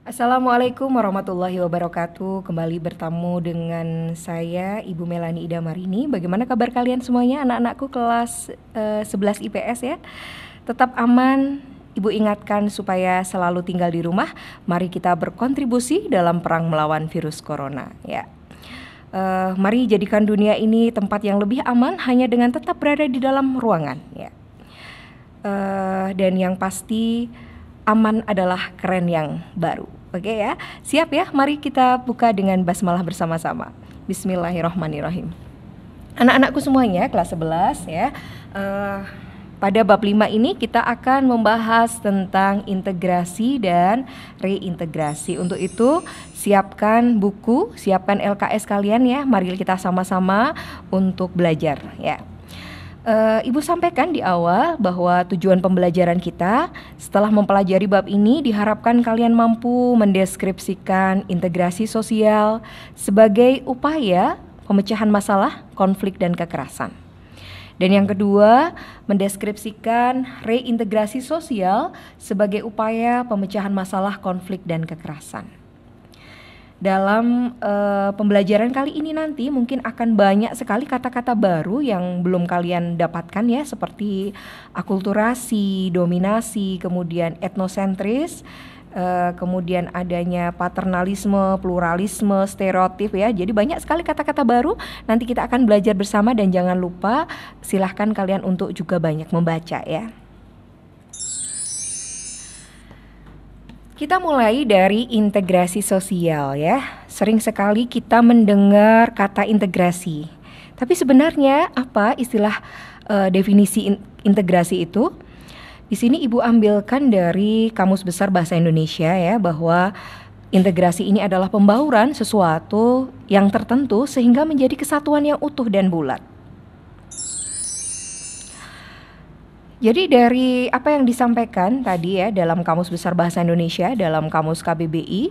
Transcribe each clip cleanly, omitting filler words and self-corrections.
Assalamualaikum warahmatullahi wabarakatuh. Kembali bertemu dengan saya Ibu Melani Ida Marini. Bagaimana kabar kalian semuanya, anak-anakku kelas 11 IPS ya? Tetap aman. Ibu ingatkan supaya selalu tinggal di rumah. Mari kita berkontribusi dalam perang melawan virus corona ya. Mari jadikan dunia ini tempat yang lebih aman hanya dengan tetap berada di dalam ruangan ya. Dan yang pasti aman adalah keren yang baru. Oke ya, siap ya? Mari kita buka dengan basmalah bersama-sama. Bismillahirrahmanirrahim. Anak-anakku semuanya kelas 11 ya. Pada bab 5 ini kita akan membahas tentang integrasi dan reintegrasi. Untuk itu siapkan buku, siapkan LKS kalian ya. Mari kita sama-sama untuk belajar ya. Ibu sampaikan di awal bahwa tujuan pembelajaran kita setelah mempelajari bab ini diharapkan kalian mampu mendeskripsikan integrasi sosial sebagai upaya pemecahan masalah, konflik, dan kekerasan. Dan yang kedua, mendeskripsikan reintegrasi sosial sebagai upaya pemecahan masalah, konflik, dan kekerasan. Dalam pembelajaran kali ini nanti mungkin akan banyak sekali kata-kata baru yang belum kalian dapatkan ya, seperti akulturasi, dominasi, kemudian etnosentris, kemudian adanya paternalisme, pluralisme, stereotip ya. Jadi banyak sekali kata-kata baru, nanti kita akan belajar bersama dan jangan lupa silahkan kalian untuk juga banyak membaca ya. Kita mulai dari integrasi sosial ya. Sering sekali kita mendengar kata integrasi. Tapi sebenarnya apa istilah definisi integrasi itu? Di sini Ibu ambilkan dari Kamus Besar Bahasa Indonesia ya, bahwa integrasi ini adalah pembauran sesuatu yang tertentu sehingga menjadi kesatuan yang utuh dan bulat. Jadi dari apa yang disampaikan tadi ya dalam Kamus Besar Bahasa Indonesia, dalam Kamus KBBI,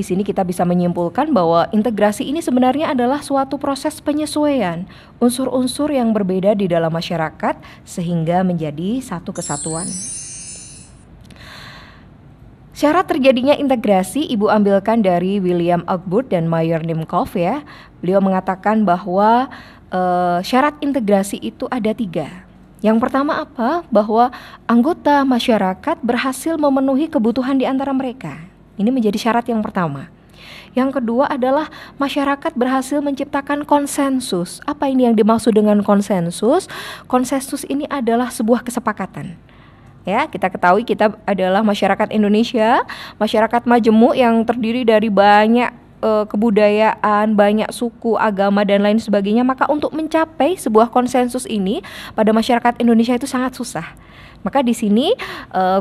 di sini kita bisa menyimpulkan bahwa integrasi ini sebenarnya adalah suatu proses penyesuaian unsur-unsur yang berbeda di dalam masyarakat sehingga menjadi satu kesatuan. Syarat terjadinya integrasi Ibu ambilkan dari William Ogburn dan Meyer Nimkov ya. Beliau mengatakan bahwa syarat integrasi itu ada 3. Yang pertama apa? Bahwa anggota masyarakat berhasil memenuhi kebutuhan di antara mereka. Ini menjadi syarat yang pertama. Yang kedua adalah masyarakat berhasil menciptakan konsensus. Apa ini yang dimaksud dengan konsensus? Konsensus ini adalah sebuah kesepakatan. Ya, kita ketahui kita adalah masyarakat Indonesia, masyarakat majemuk yang terdiri dari banyak kebudayaan, banyak suku, agama, dan lain sebagainya. Maka untuk mencapai sebuah konsensus ini pada masyarakat Indonesia itu sangat susah. Maka di sini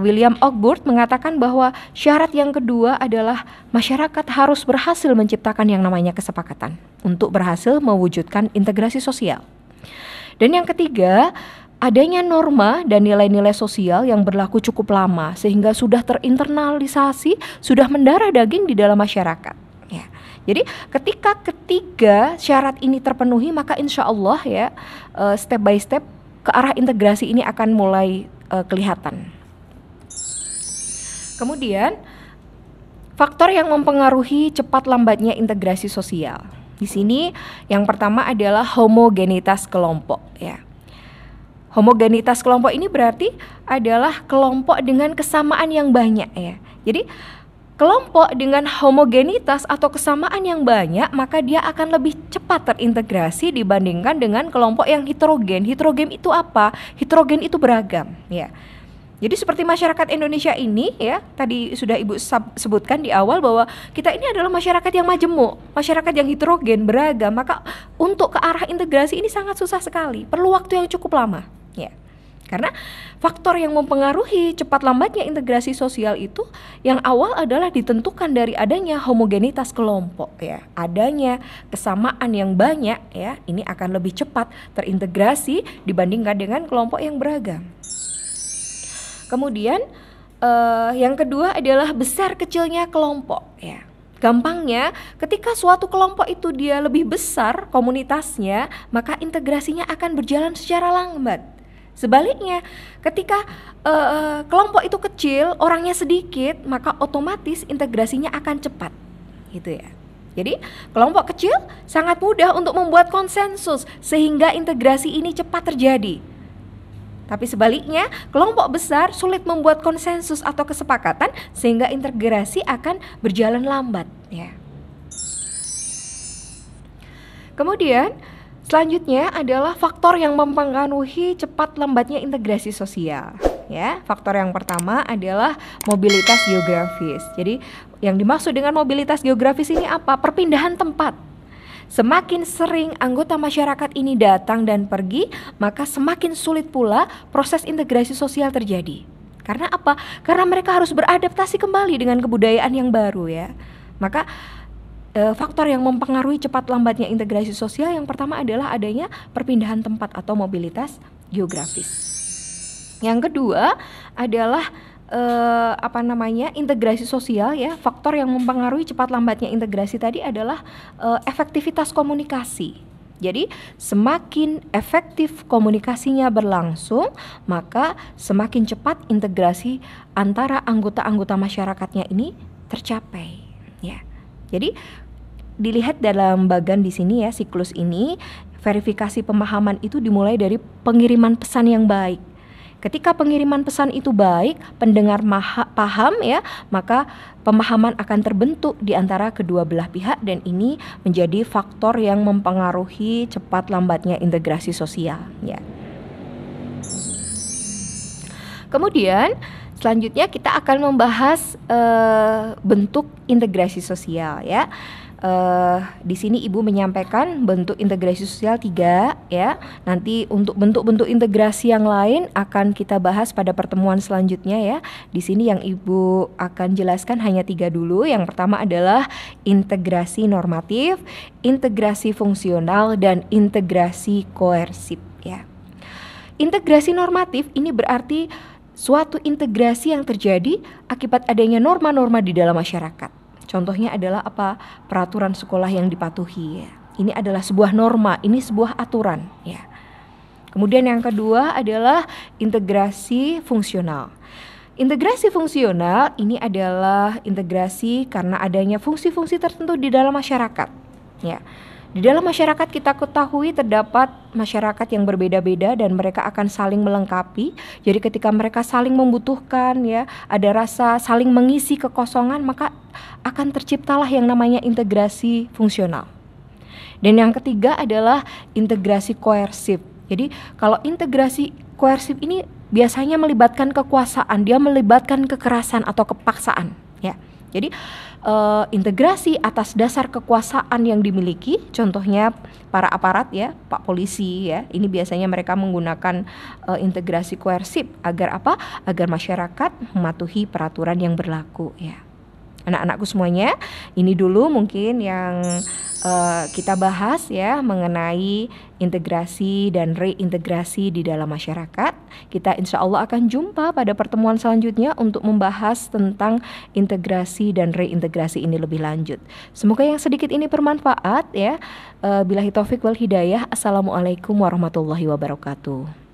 William Ogburn mengatakan bahwa syarat yang kedua adalah masyarakat harus berhasil menciptakan yang namanya kesepakatan untuk berhasil mewujudkan integrasi sosial. Dan yang ketiga, adanya norma dan nilai-nilai sosial yang berlaku cukup lama sehingga sudah terinternalisasi, sudah mendarah daging di dalam masyarakat. Ya, jadi ketika ketiga syarat ini terpenuhi, maka insya Allah ya step by step ke arah integrasi ini akan mulai kelihatan. Kemudian faktor yang mempengaruhi cepat lambatnya integrasi sosial. Di sini yang pertama adalah homogenitas kelompok ya. Homogenitas kelompok ini berarti adalah kelompok dengan kesamaan yang banyak ya. Jadi kelompok dengan homogenitas atau kesamaan yang banyak, maka dia akan lebih cepat terintegrasi dibandingkan dengan kelompok yang heterogen. Heterogen itu apa? Heterogen itu beragam, ya. Jadi seperti masyarakat Indonesia ini, ya, tadi sudah Ibu sebutkan di awal bahwa kita ini adalah masyarakat yang majemuk, masyarakat yang heterogen, beragam. Maka untuk ke arah integrasi ini sangat susah sekali, perlu waktu yang cukup lama, ya. Karena faktor yang mempengaruhi cepat lambatnya integrasi sosial itu yang awal adalah ditentukan dari adanya homogenitas kelompok ya. Adanya kesamaan yang banyak ya, ini akan lebih cepat terintegrasi dibandingkan dengan kelompok yang beragam. Kemudian yang kedua adalah besar kecilnya kelompok ya. Gampangnya ketika suatu kelompok itu dia lebih besar komunitasnya, maka integrasinya akan berjalan secara lambat. Sebaliknya, ketika kelompok itu kecil, orangnya sedikit, maka otomatis integrasinya akan cepat, gitu ya. Jadi kelompok kecil sangat mudah untuk membuat konsensus sehingga integrasi ini cepat terjadi. Tapi sebaliknya, kelompok besar sulit membuat konsensus atau kesepakatan sehingga integrasi akan berjalan lambat, ya. Kemudian selanjutnya adalah faktor yang mempengaruhi cepat lambatnya integrasi sosial. Ya, faktor yang pertama adalah mobilitas geografis. Jadi, yang dimaksud dengan mobilitas geografis ini apa? Perpindahan tempat. Semakin sering anggota masyarakat ini datang dan pergi, maka semakin sulit pula proses integrasi sosial terjadi. Karena apa? Karena mereka harus beradaptasi kembali dengan kebudayaan yang baru, ya. Maka faktor yang mempengaruhi cepat lambatnya integrasi sosial yang pertama adalah adanya perpindahan tempat atau mobilitas geografis. Yang kedua adalah integrasi sosial, ya. Faktor yang mempengaruhi cepat lambatnya integrasi tadi adalah efektivitas komunikasi. Jadi semakin efektif komunikasinya berlangsung, maka semakin cepat integrasi antara anggota-anggota masyarakatnya ini tercapai, ya. Jadi dilihat dalam bagan di sini, ya, siklus ini, verifikasi pemahaman itu dimulai dari pengiriman pesan yang baik. Ketika pengiriman pesan itu baik, pendengar paham, ya, maka pemahaman akan terbentuk di antara kedua belah pihak dan ini menjadi faktor yang mempengaruhi cepat lambatnya integrasi sosial, ya. Kemudian selanjutnya kita akan membahas bentuk integrasi sosial, ya. Di sini Ibu menyampaikan bentuk integrasi sosial 3, ya. Nanti untuk bentuk-bentuk integrasi yang lain akan kita bahas pada pertemuan selanjutnya, ya. Di sini yang Ibu akan jelaskan hanya 3 dulu. Yang pertama adalah integrasi normatif, integrasi fungsional, dan integrasi koersif, ya. Integrasi normatif ini berarti suatu integrasi yang terjadi akibat adanya norma-norma di dalam masyarakat. Contohnya adalah apa? Peraturan sekolah yang dipatuhi, ya. Ini adalah sebuah norma, ini sebuah aturan, ya. Kemudian yang kedua adalah integrasi fungsional. Integrasi fungsional ini adalah integrasi karena adanya fungsi-fungsi tertentu di dalam masyarakat, ya. Di dalam masyarakat kita ketahui terdapat masyarakat yang berbeda-beda dan mereka akan saling melengkapi. Jadi ketika mereka saling membutuhkan, ya, ada rasa saling mengisi kekosongan, maka akan terciptalah yang namanya integrasi fungsional. Dan yang ketiga adalah integrasi koersif. Jadi kalau integrasi koersif ini biasanya melibatkan kekuasaan, dia melibatkan kekerasan atau kepaksaan, ya. Jadi integrasi atas dasar kekuasaan yang dimiliki, contohnya para aparat, ya, Pak Polisi, ya. Ini biasanya mereka menggunakan integrasi koersif agar apa? Agar masyarakat mematuhi peraturan yang berlaku, ya. Anak-anakku semuanya, ini dulu mungkin yang kita bahas, ya, mengenai integrasi dan reintegrasi di dalam masyarakat. Kita insya Allah akan jumpa pada pertemuan selanjutnya untuk membahas tentang integrasi dan reintegrasi ini lebih lanjut. Semoga yang sedikit ini bermanfaat, ya. Billahi taufik wal hidayah. Assalamualaikum warahmatullahi wabarakatuh.